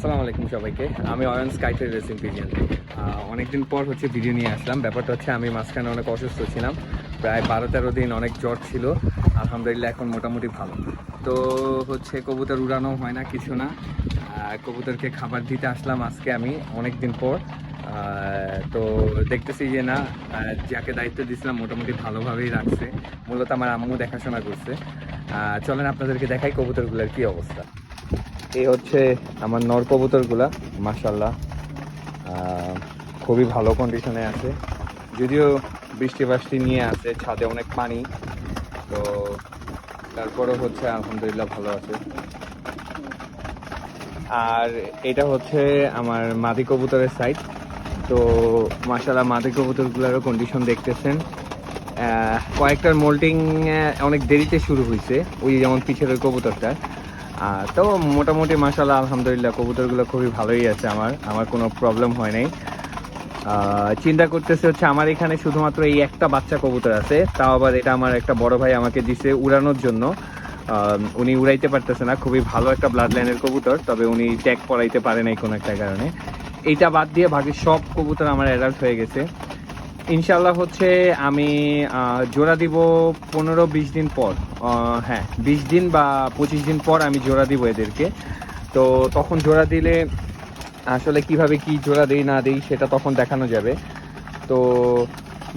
আসসালামু আলাইকুম সবাইকে। আমি অয়ন স্কাইটে রেসিং পিজিয়ন থেকে অনেকদিন পর ভিডিও নিয়ে আসলাম। ব্যাপারটা হচ্ছে আমি মাঝখানে অনেক অসুস্থ ছিলাম, প্রায় 12-13 দিন অনেক জ্বর ছিল। আলহামদুলিল্লাহ এখন মোটামুটি ভালো। তো কবুতর উড়ানো হয় না, কিছু না, কবুতরকে খাবার দিতে আসলাম আজকে আমি অনেক দিন পর। তো দেখতেছি যে না, যাকে দায়িত্ব দিয়েছিলাম মোটামুটি ভালোভাবেই রাখছে। মূলত আমার আম্মু দেখাশোনা করছে। চলেন আপনাদেরকে দেখাই কবুতরগুলোর কি অবস্থা। এই হচ্ছে আমার নর কবুতরগুলা, মাশাআল্লাহ খুবই ভালো কন্ডিশনে আছে। যদিও বৃষ্টি নিয়ে আছে, ছাদে অনেক পানি, তো তারপরে আলহামদুলিল্লাহ ভালো আছে। আর এটা হচ্ছে আমার মাদি কবুতরের সাইড। তো মাশাআল্লাহ মাদি কবুতরগুলোরও কন্ডিশন দেখতেছেন। কয়েকটার মোল্টিং অনেক দেরিতে শুরু হয়েছে, ওই যেমন পিছের ওই কবুতরটা। তো মোটামুটি মাশাআল্লাহ আলহামদুলিল্লাহ কবুতরগুলো খুবই ভালোই আছে। আমার কোনো প্রবলেম হয় নাই। চিন্তা করতেছে আমার এখানে শুধুমাত্র এই একটা বাচ্চা কবুতর আছে, তাও আবার এটা আমার একটা বড় ভাই আমাকে দিছে উড়ানোর জন্য। উনি উড়াইতে পারতেছে না, খুবই ভালো একটা ব্লাড লাইনের কবুতর, তবে উনি ট্যাগ পড়াইতে পারে নাই কোনো একটা কারণে। এইটা বাদ দিয়ে বাকি সব কবুতর আমার অ্যাডাল্ট হয়ে গেছে। ইনশাল্লাহ আমি জোড়া দিব 15-20 দিন পর। হ্যাঁ, 20 দিন বা 25 দিন পর আমি জোড়া দিব এদেরকে। তো তখন জোড়া দিলে আসলে কিভাবে কি জোড়া দেই না দেই সেটা তখন দেখানো যাবে। তো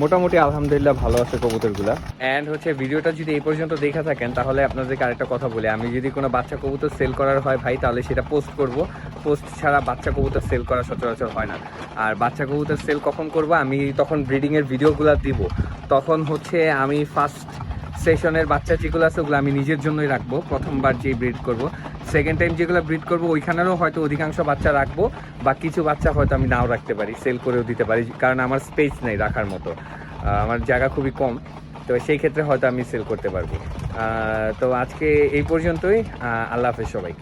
মোটামুটি আলহামদুলিল্লাহ ভালো আছে কবুতরগুলা। অ্যান্ড ভিডিওটা যদি এই পর্যন্ত দেখে থাকেন তাহলে আপনাদেরকে আরেকটা কথা বলি, আমি যদি কোনো বাচ্চা কবুতর সেল করার হয় ভাই, তাহলে সেটা পোস্ট করব। পোস্ট ছাড়া বাচ্চা কবুতর সেল করা সচরাচর হয় না। আর বাচ্চা কবুতর সেল কখন করব, আমি তখন ব্রিডিংয়ের ভিডিওগুলো দিব। তখন আমি ফার্স্ট সেশনের বাচ্চা যেগুলো আছে ওগুলো আমি নিজের জন্যই রাখবো, প্রথমবার যে ব্রিড করব। সেকেন্ড টাইম যেগুলো ব্রিড করবো ওইখানেরও হয়তো অধিকাংশ বাচ্চা রাখবো, বা কিছু বাচ্চা হয়তো আমি নাও রাখতে পারি, সেল করেও দিতে পারি, কারণ আমার স্পেস নেই রাখার মতো, আমার জায়গা খুবই কম। তো সেই ক্ষেত্রে হয়তো আমি সেল করতে পারবো। তো আজকে এই পর্যন্তই। আল্লাহ হাফেজ সবাইকে।